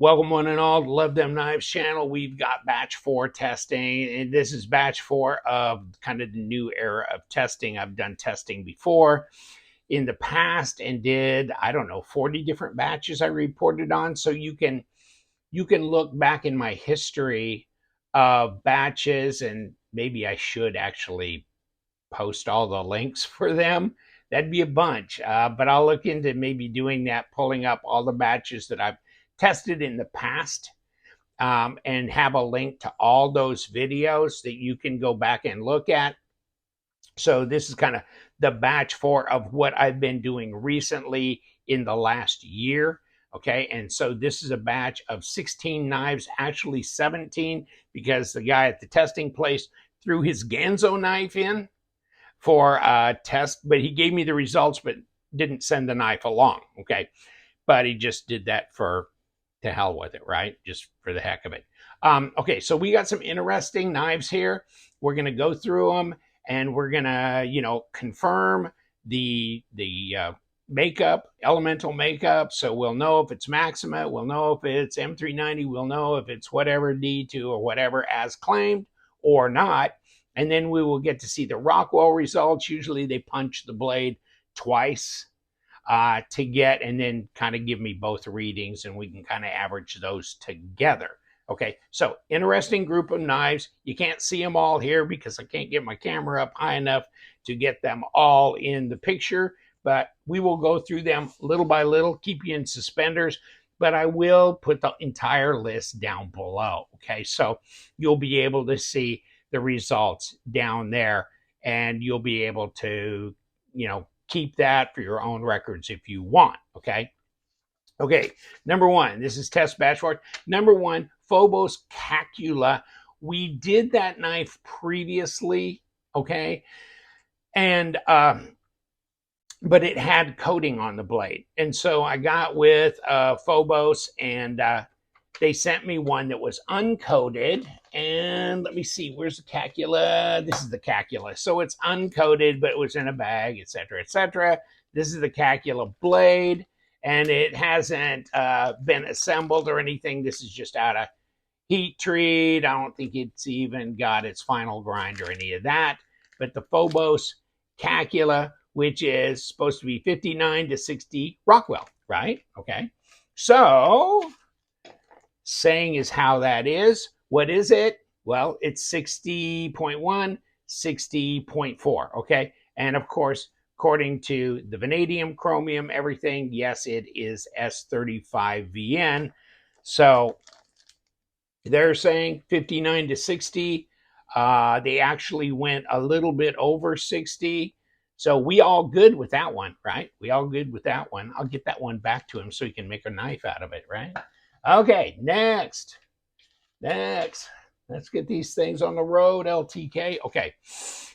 Welcome one and all to Love Them Knives channel. We've got batch 4 testing, and this is batch 4 of kind of the new era of testing. I've done testing before in the past and did, I don't know, 40 different batches I reported on. So you can look back in my history of batches, and maybe I should actually post all the links for them. That'd be a bunch, but I'll look into maybe doing that, pulling up all the batches that I've tested in the past, and have a link to all those videos that you can go back and look at. So this is kind of the batch 4 of what I've been doing recently in the last year. Okay, and so this is a batch of 16 knives, actually 17, because the guy at the testing place threw his Ganzo knife in for a test, but he gave me the results, but didn't send the knife along. Okay, but he just did that to hell with it, right? Just for the heck of it. Okay, so we got some interesting knives here. We're going to go through them, and we're going to, confirm the makeup, elemental makeup. So we'll know if it's Maxima, we'll know if it's M390, we'll know if it's whatever D2 or whatever as claimed or not. And then we will get to see the Rockwell results. Usually they punch the blade twice to get, and then kind of give me both readings, and we can kind of average those together. Okay, so interesting group of knives. You can't see them all here because I can't get my camera up high enough to get them all in the picture, but we will go through them little by little, keep you in suspenders, but I will put the entire list down below. Okay, so you'll be able to see the results down there, and you'll be able to, keep that for your own records if you want. Okay. Okay. Number 1, this is test batch 4. Number 1, FOBOS Cacula. We did that knife previously. Okay. And, but it had coating on the blade. And so I got with Phobos, and they sent me one that was uncoated. And let me see, where's the Cacula? This is the Cacula. So it's uncoated, but it was in a bag, etc., etc. This is the Cacula blade, and it hasn't been assembled or anything. This is just out of heat treat. I don't think it's even got its final grind or any of that. But the Phobos Cacula, which is supposed to be 59 to 60 Rockwell, right? Okay. So saying is how that is. What is it? Well, it's 60.1, 60.4, okay? And of course, according to the vanadium, chromium, everything, yes, it is S35VN. So they're saying 59 to 60. They actually went a little bit over 60. So we all good with that one, right? We all good with that one. I'll get that one back to him so he can make a knife out of it, right? Okay, next. Let's get these things on the road, LTK. Okay,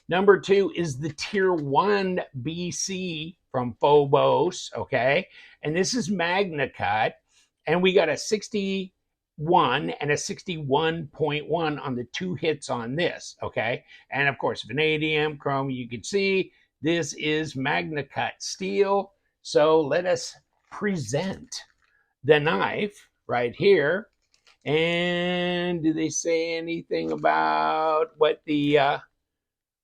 number 2 is the Tier 1 BC from Phobos, okay? And this is Magnacut, and we got a 61 and a 61.1 on the 2 hits on this, okay? And of course, vanadium, chrome, you can see this is Magnacut steel. So let us present the knife right here. And do they say anything about what the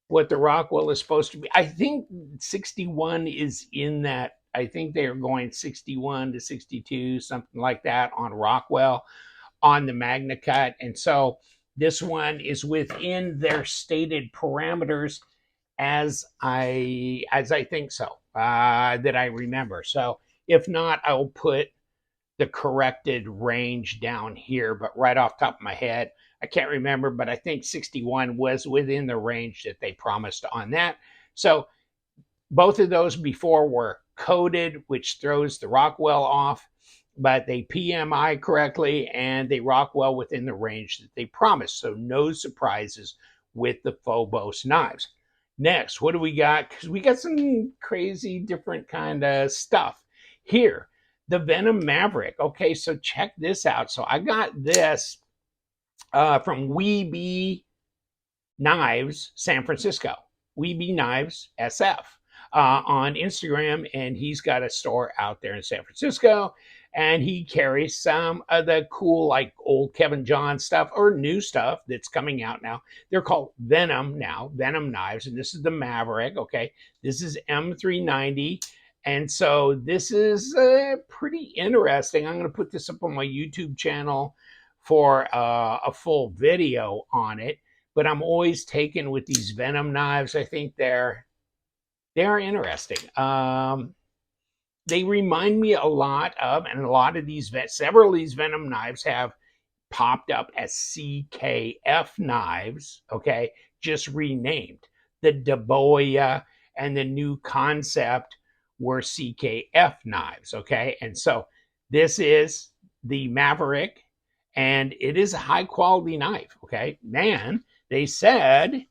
Rockwell is supposed to be? I think 61 is in that. I think they are going 61 to 62, something like that on Rockwell on the Magnacut. And so this one is within their stated parameters as I think so, that I remember. So if not, I will put the corrected range down here, but right off the top of my head, I can't remember, but I think 61 was within the range that they promised on that. So both of those before were coated, which throws the Rockwell off, but they PMI correctly and they Rockwell within the range that they promised. So no surprises with the Phobos knives. Next, what do we got? Because we got some crazy different kind of stuff here. The Venom Maverick. Okay, so check this out. So I got this from Weeby Knives San Francisco. Weeby Knives SF on Instagram, and he's got a store out there in San Francisco. and he carries some of the cool, like old Kevin John stuff or new stuff that's coming out now. They're called Venom now, Venom knives, and this is the Maverick. Okay, this is M390. And so this is pretty interesting. I'm going to put this up on my YouTube channel for a full video on it. But I'm always taken with these Venom knives. I think they are interesting. They remind me a lot of, and a lot of these, several of these Venom knives have popped up as CKF knives, okay, just renamed. The Daboya and the new Kansept were CKF knives, okay? And so this is the Maverick, and it is a high quality knife, okay? Man, they said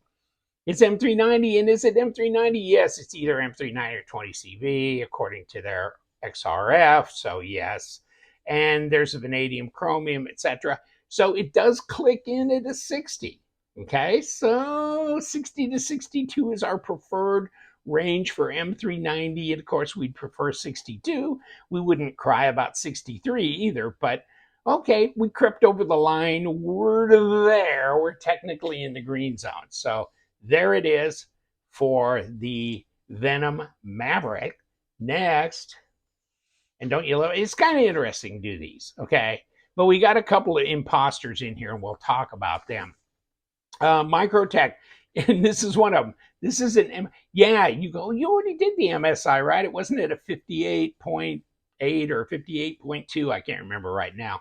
it's M390, and is it M390? Yes, it's either M390 or 20CV, according to their XRF, so yes. And there's a vanadium, chromium, etc. So it does click in at a 60, okay? So 60 to 62 is our preferred range for M390, and of course we'd prefer 62. We wouldn't cry about 63 either, but okay, we crept over the line. We're there. We're technically in the green zone. So there it is for the Venom Maverick. Next, and don't you love it? It's kind of interesting to do these, okay? But we got a couple of imposters in here, and we'll talk about them. Microtech, and this is one of them. This is an yeah, you go, you already did the MSI, right? It wasn't at a 58.8 or 58.2, I can't remember right now.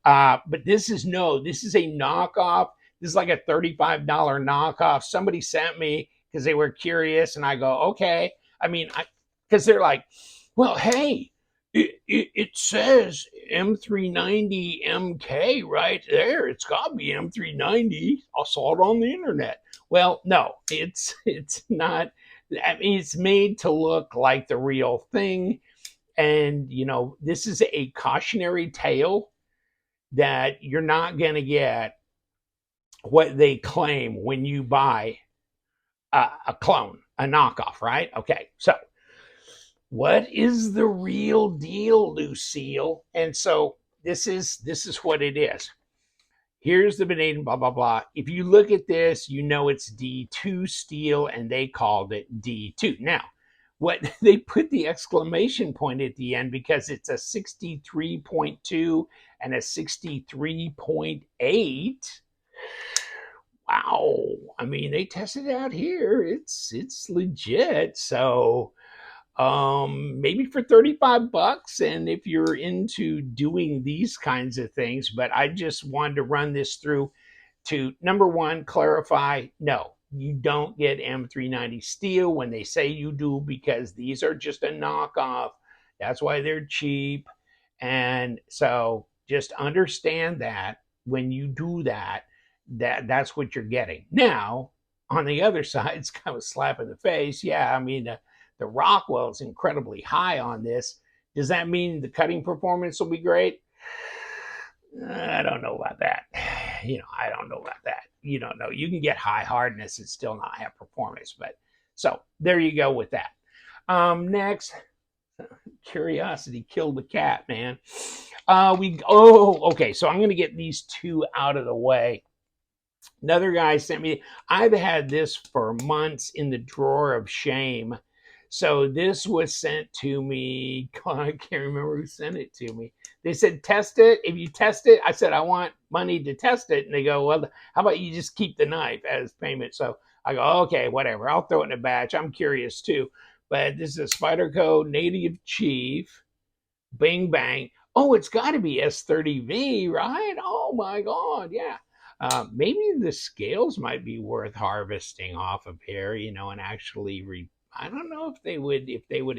But this is a knockoff. This is like a $35 knockoff. Somebody sent me because they were curious, and I go, okay. I mean, because they're like, well, hey, it says M390 MK right there. It's got to be M390. I saw it on the internet. Well, no, it's not. I mean, it's made to look like the real thing. And, you know, this is a cautionary tale that you're not going to get what they claim when you buy a clone, a knockoff, right? Okay, so what is the real deal, Lucille? And so this is what it is. Here's the vanadium, blah, blah, blah. If you look at this, you know it's D2 steel, and they called it D2. Now, what they put the exclamation point at the end because it's a 63.2 and a 63.8. Wow. I mean, they tested it out here. It's legit. So maybe for 35 bucks, and if you're into doing these kinds of things. But I just wanted to run this through to, number one, clarify, no, you don't get M390 steel when they say you do, because these are just a knockoff. That's why they're cheap. And so just understand that when you do that, that's what you're getting. Now, on the other side, it's kind of a slap in the face. Yeah, I mean, the Rockwell is incredibly high on this. Does that mean the cutting performance will be great? I don't know about that. You know, I don't know about that. You don't know. You can get high hardness and still not have performance. But so there you go with that. Next, curiosity killed the cat, man. Okay. So I'm going to get these two out of the way. Another guy sent me, I've had this for months in the drawer of shame. So this was sent to me. God, I can't remember who sent it to me. They said, test it. If you test it, I said, I want money to test it. And they go, well, how about you just keep the knife as payment? So I go, okay, whatever. I'll throw it in a batch. I'm curious too. But this is a Spyderco Native Chief. Bing, bang. Oh, it's got to be S30V, right? Oh, my God. Yeah. Maybe the scales might be worth harvesting off of here, you know, and actually I don't know if they would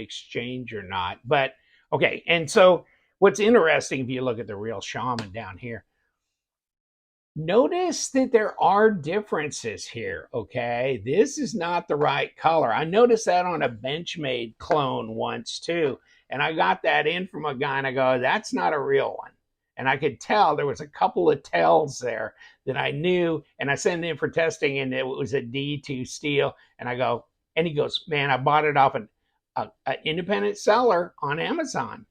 exchange or not. But okay, and so what's interesting, if you look at the real Shaman down here, notice that there are differences here. Okay, this is not the right color. I noticed that on a Benchmade clone once too, and I got that in from a guy, and I go, that's not a real one. And I could tell there was a couple of tells there that I knew, and I sent it in for testing, and it was a D2 steel. And I go, and he goes, man, I bought it off an independent seller on Amazon.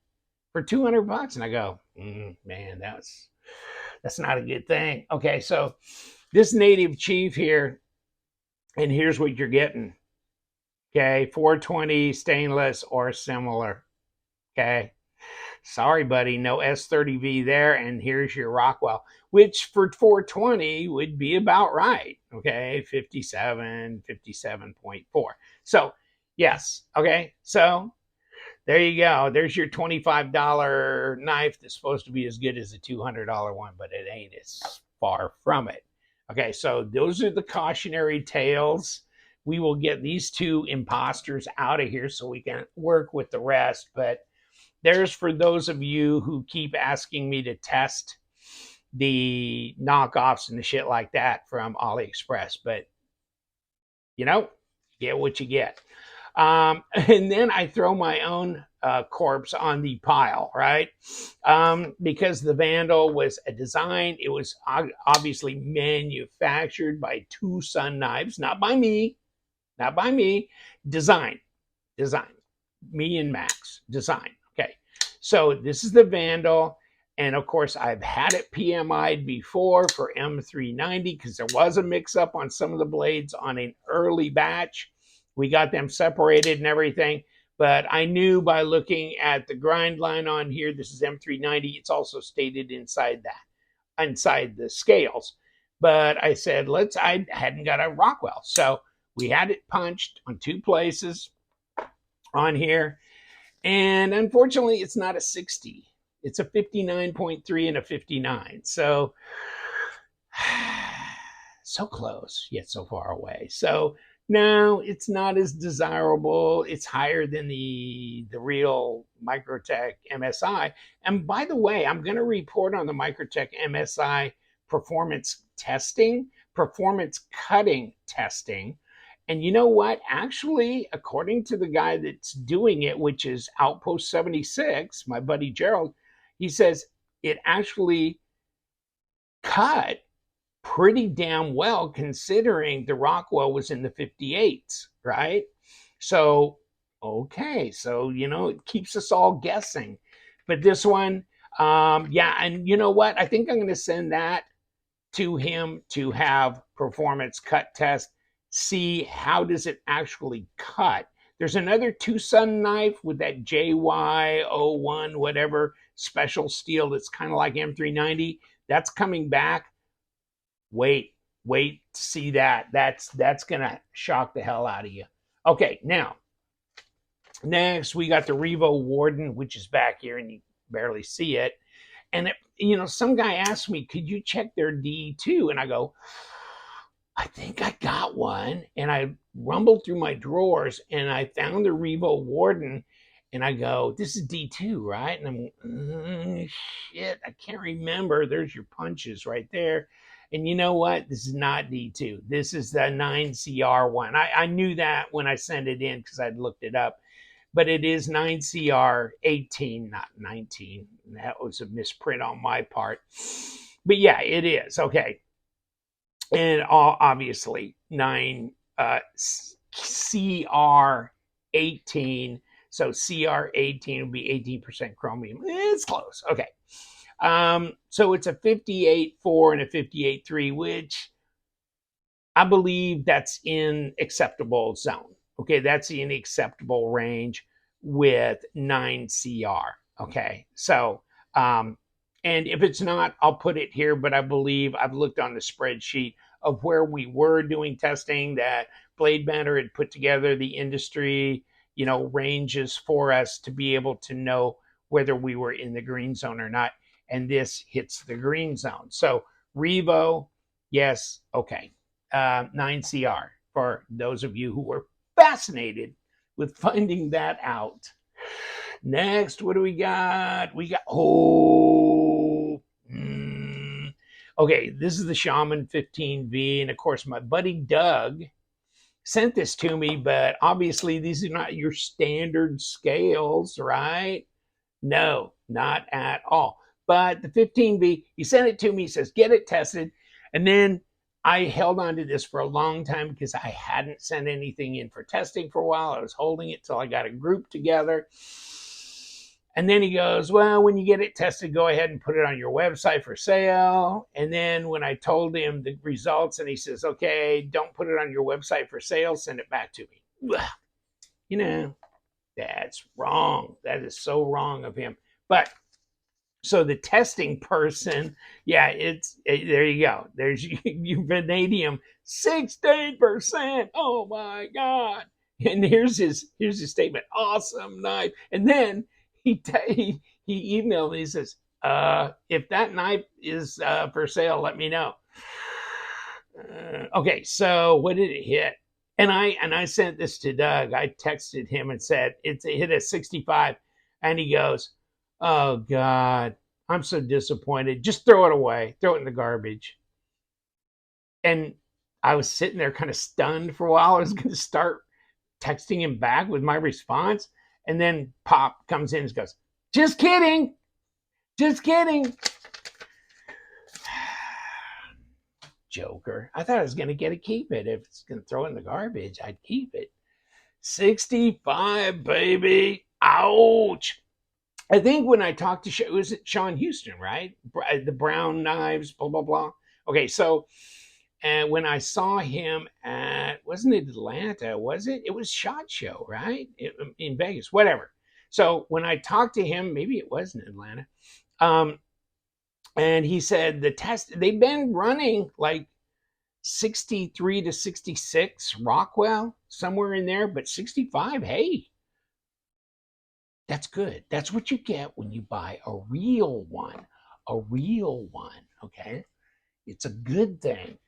for 200 bucks. And I go, man, that's not a good thing. Okay, so this Native Chief here, and here's what you're getting. Okay, 420 stainless or similar. Okay, sorry, buddy, no S30V there. And here's your Rockwell, which for 420 would be about right. Okay, 57, 57.4. So, yes, okay, so there you go. There's your $25 knife that's supposed to be as good as a $200 one, but it ain't. It's far from it. Okay, so those are the cautionary tales. We will get these two imposters out of here so we can work with the rest. But there's for those of you who keep asking me to test the knockoffs and the shit like that from AliExpress. But, you know, get what you get. And then I throw my own corpse on the pile, right? Because the Vandal was a design. It was obviously manufactured by TwoSun Knives, not by me. Design. Me and Max, design. Okay, so this is the Vandal. And of course, I've had it PMI'd before for M390 because there was a mix-up on some of the blades on an early batch. We got them separated and everything, but I knew by looking at the grind line on here, this is M390. It's also stated inside the scales. But I said, I hadn't got a Rockwell. So we had it punched on two places on here. And unfortunately, it's not a 60. It's a 59.3 and a 59. So, so close, yet so far away. So, no, it's not as desirable. It's higher than the real Microtech MSI. And by the way, I'm going to report on the Microtech MSI performance cutting testing. And you know what? Actually, according to the guy that's doing it, which is Outpost 76, my buddy Gerald, he says it actually cut pretty damn well considering the Rockwell was in the 58s, right? So, okay, so, you know, it keeps us all guessing. But this one, yeah, and you know what? I think I'm going to send that to him to have performance cut test, see how does it actually cut. There's another TwoSun knife with that JY01 whatever special steel that's kind of like M390. That's coming back. Wait to see that. That's gonna shock the hell out of you. Okay, now next we got the Revo Warden, which is back here and you barely see it. And it, you know, some guy asked me, could you check their D2? And I go, I think I got one. And I rumbled through my drawers and I found the Revo Warden. And I go, this is D2, right? And I'm shit, I can't remember. There's your punches right there. And you know what? This is not D2. This is the 9CR one. I knew that when I sent it in because I'd looked it up. But it is 9CR 18, not 19. That was a misprint on my part. But yeah, it is. Okay. And obviously 9CR 18. So CR18 would be 18% chromium. It's close. Okay. So it's a 58.4 and a 58.3, which I believe that's in acceptable zone. Okay, that's in acceptable range with 9CR. Okay, so, and if it's not, I'll put it here, but I believe I've looked on the spreadsheet of where we were doing testing that Blade Banner had put together the industry, you know, ranges for us to be able to know whether we were in the green zone or not. And this hits the green zone. So Revo, yes, okay. 9CR for those of you who were fascinated with finding that out. Next, what do we got? We got, okay, this is the Shaman 15V. And of course, my buddy Doug sent this to me, but obviously these are not your standard scales, right? No, not at all. But the 15V, he sent it to me, he says, get it tested. And then I held on to this for a long time because I hadn't sent anything in for testing for a while. I was holding it till I got a group together. And then he goes, well, when you get it tested, go ahead and put it on your website for sale. And then when I told him the results, and he says, okay, don't put it on your website for sale, send it back to me. You know, that's wrong. That is so wrong of him. But so the testing person, yeah, there you go. There's your vanadium, 16%. Oh my God. And here's his statement. Awesome knife. And then he emailed me. He says, if that knife is for sale, let me know. Okay, so what did it hit? And I sent this to Doug. I texted him and said it hit a 65, and he goes, "Oh God, I'm so disappointed. Just throw it away. Throw it in the garbage." And I was sitting there kind of stunned for a while. I was going to start texting him back with my response, and then Pop comes in and goes, "Just kidding, just kidding." Joker. I thought I was going to get to keep it. If it's going to throw it in the garbage, I'd keep it. 65, baby. Ouch. I think when I talked to, was it Sean Houston, right? The brown knives, blah, blah, blah. Okay, so and when I saw him at, wasn't it Atlanta, was it? It was SHOT Show, right? In Vegas, whatever. So when I talked to him, maybe it was in Atlanta, and he said the test, they've been running like 63 to 66 Rockwell, somewhere in there, but 65, hey, that's good. That's what you get when you buy a real one, okay? It's a good thing.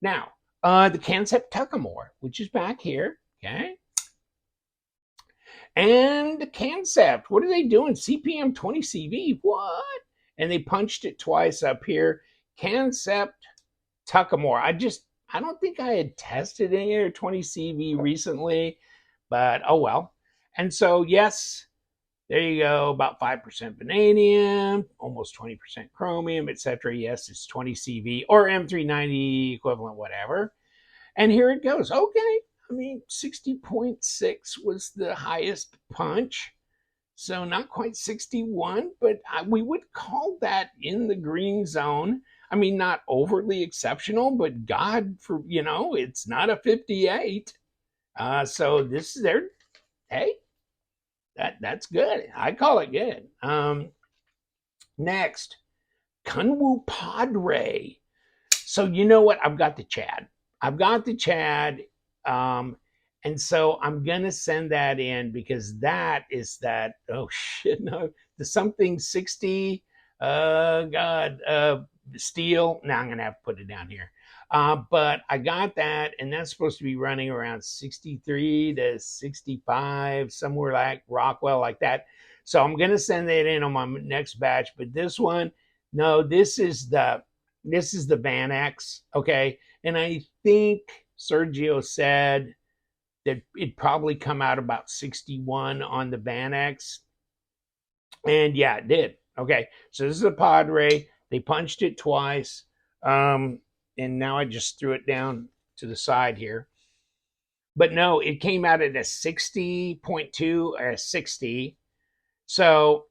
Now, the Kansept Tuckamore, which is back here, okay? And the Kansept, what are they doing? CPM 20CV, what? And they punched it twice up here. Kansept Tuckamore. I don't think I had tested any of 20CV recently, but oh well. And so, yes, there you go, about 5% vanadium, almost 20% chromium, etc. Yes, it's 20 CV or M390 equivalent, whatever. And here it goes. Okay, I mean, 60.6 was the highest punch. So not quite 61, but we would call that in the green zone. I mean, not overly exceptional, but God, for it's not a 58. So this is their, hey, that's good. I call it good. Next, Kunwu Padre. So you know what? I've got the Chad. And so I'm going to send that in because that is that, oh shit, no, the something 60, God, steel. Now I'm going to have to put it down here. But I got that, and that's supposed to be running around 63 to 65, somewhere like Rockwell, like that. So I'm going to send that in on my next batch. But this one, no, this is the VANAX, okay? And I think Sergio said that it'd probably come out about 61 on the VANAX. And yeah, it did. Okay, so this is a Padre. They punched it twice. And now I just threw it down to the side here. But no, it came out at a 60.2 or a 60. So,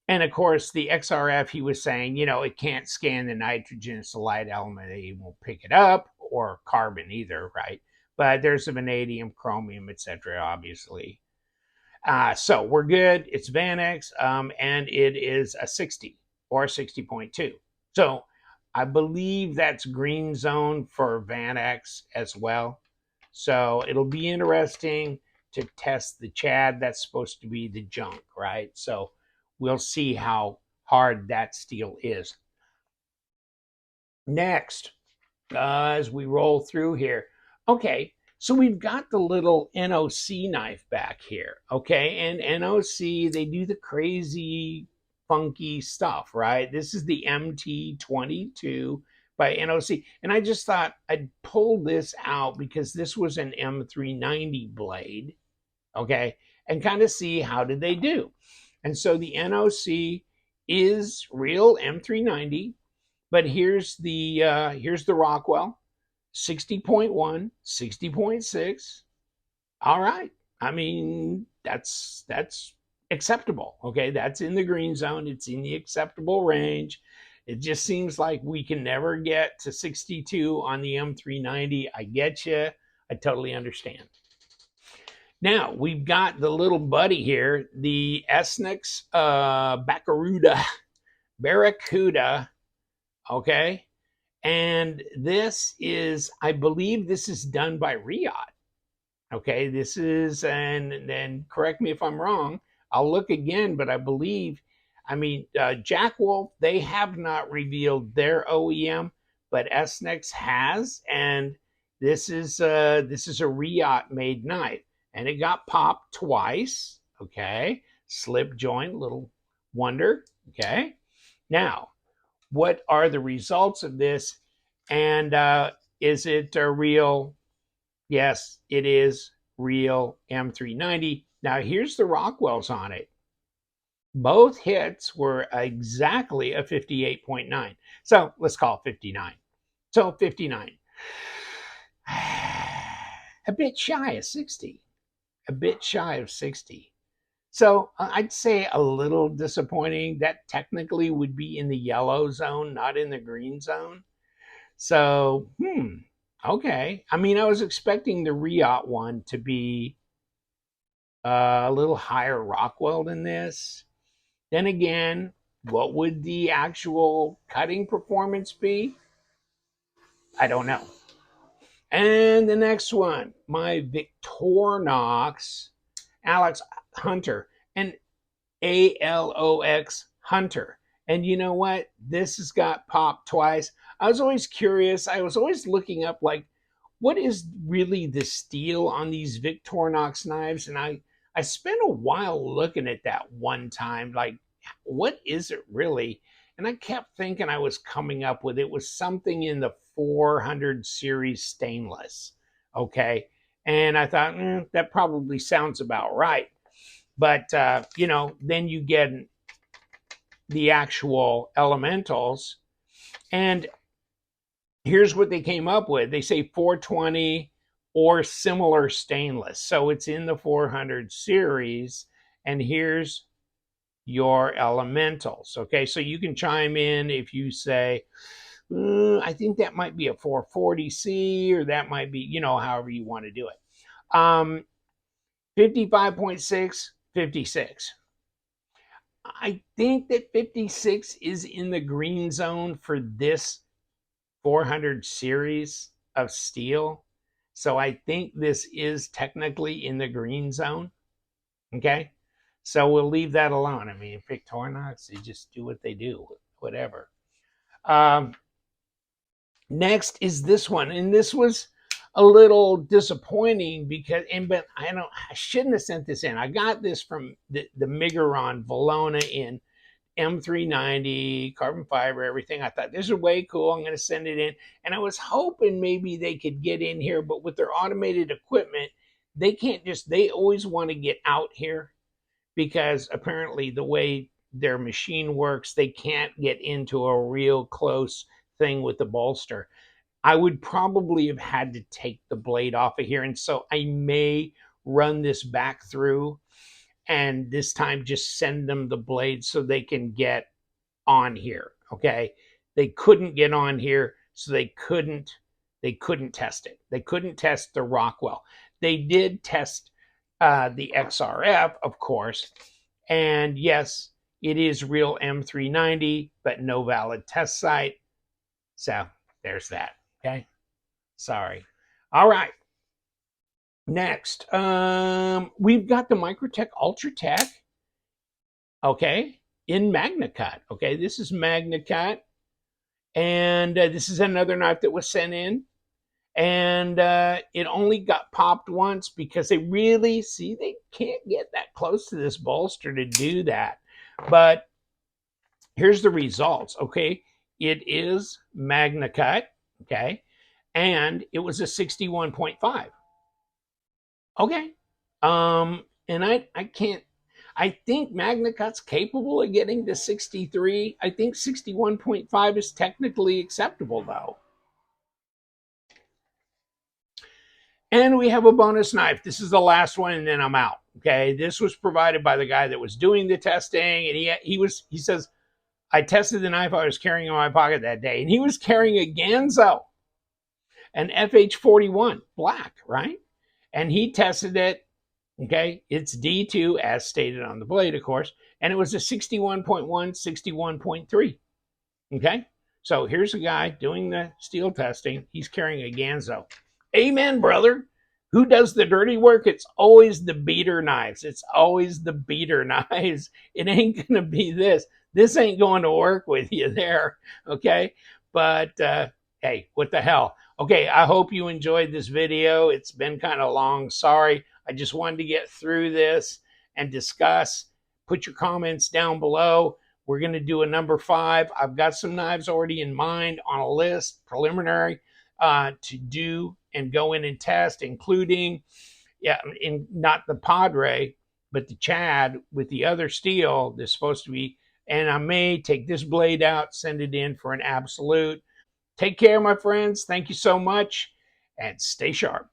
and of course, the XRF, he was saying, it can't scan the nitrogen. It's a light element. It won't pick it up, or carbon either, right? But there's a vanadium, chromium, etc., obviously. So we're good. It's VANAX, and it is a 60 or 60.2. So I believe that's green zone for VANAX as well. So it'll be interesting to test the Chad. That's supposed to be the junk, right? So we'll see how hard that steel is. Next, as we roll through here. Okay, so we've got the little NOC knife back here, okay? And NOC, they do the crazy, funky stuff, right? This is the MT22 by NOC. And I just thought I'd pull this out because this was an M390 blade, okay? And kind of see how did they do. And so the NOC is real M390, but here's the Rockwell. 60.1, 60.6. All right. I mean, that's acceptable. Okay, that's in the green zone. It's in the acceptable range. It just seems like we can never get to 62 on the M390. I get you. I totally understand. Now, we've got the little buddy here, the Snex Barracuda, okay? And this is, I believe this is done by Riot. Okay, this is, and then correct me if I'm wrong, I'll look again, but I believe, Jack Wolf, they have not revealed their OEM, but Snex has, and this is a Riot made knife, and it got popped twice. Okay, slip joint, little wonder. Okay, now what are the results of this, and is it a real? Yes, it is real M390. Now, here's the Rockwells on it. Both hits were exactly a 58.9. So let's call it 59. So 59. A bit shy of 60. A bit shy of 60. So I'd say a little disappointing. That technically would be in the yellow zone, not in the green zone. So, okay. I was expecting the Riot one to be a little higher Rockwell than this. Then again, what would the actual cutting performance be? I don't know. And the next one, my Victorinox Alox Hunter, an Alox Hunter. And you know what? This has got popped twice. I was always curious. I was always looking up, like, what is really the steel on these Victorinox knives? And I spent a while looking at that one time, like, what is it really? And I kept thinking I was coming up with, it was something in the 400 series stainless. Okay. And I thought, that probably sounds about right. But, then you get the actual elementals. And here's what they came up with. They say 420 or similar stainless. So it's in the 400 series. And here's your elementals. Okay, so you can chime in if you say, I think that might be a 440C, or that might be, however you want to do it. 55.6, 56. I think that 56 is in the green zone for this 400 series of steel. So I think this is technically in the green zone. Okay. So we'll leave that alone. Victorinox, they just do what they do, whatever. Next is this one. And this was a little disappointing because, but I shouldn't have sent this in. I got this from the Migger Velona in M390, carbon fiber, everything. I thought this is way cool. I'm going to send it in. And I was hoping maybe they could get in here, but with their automated equipment, they can't they always want to get out here because apparently the way their machine works, they can't get into a real close thing with the bolster. I would probably have had to take the blade off of here. And so I may run this back through and this time just send them the blade so they can get on here. Okay. They couldn't get on here, so they couldn't test it. They couldn't test the Rockwell. They did test the XRF, of course. And yes, it is real M390, but no valid test site. So there's that. Okay. Sorry. All right. Next, we've got the Microtech Ultratech, okay, in Magnacut. Okay, this is Magnacut, and this is another knife that was sent in, and it only got popped once because they can't get that close to this bolster to do that. But here's the results. Okay, it is Magnacut. Okay, and it was a 61.5. Okay. And I think Magnacut's capable of getting to 63. I think 61.5 is technically acceptable though. And we have a bonus knife. This is the last one and then I'm out. Okay, this was provided by the guy that was doing the testing, and he says, I tested the knife I was carrying in my pocket that day, and he was carrying a Ganzo, an FH41 black, right? And he tested it. Okay, it's D2 as stated on the blade, of course, and it was a 61.1, 61.3. Okay, so here's a guy doing the steel testing. He's carrying a Ganzo. Amen, brother. Who does the dirty work? It's always the beater knives. It's always the beater knives. It ain't going to be this. This ain't going to work with you there, okay? But hey, what the hell? Okay, I hope you enjoyed this video. It's been kind of long. Sorry. I just wanted to get through this and discuss. Put your comments down below. We're going to do a number 5. I've got some knives already in mind on a list, preliminary, to do and go in and test, including, not the Padre, but the Chad with the other steel that's supposed to be, and I may take this blade out, send it in for an absolute. Take care, my friends. Thank you so much, and stay sharp.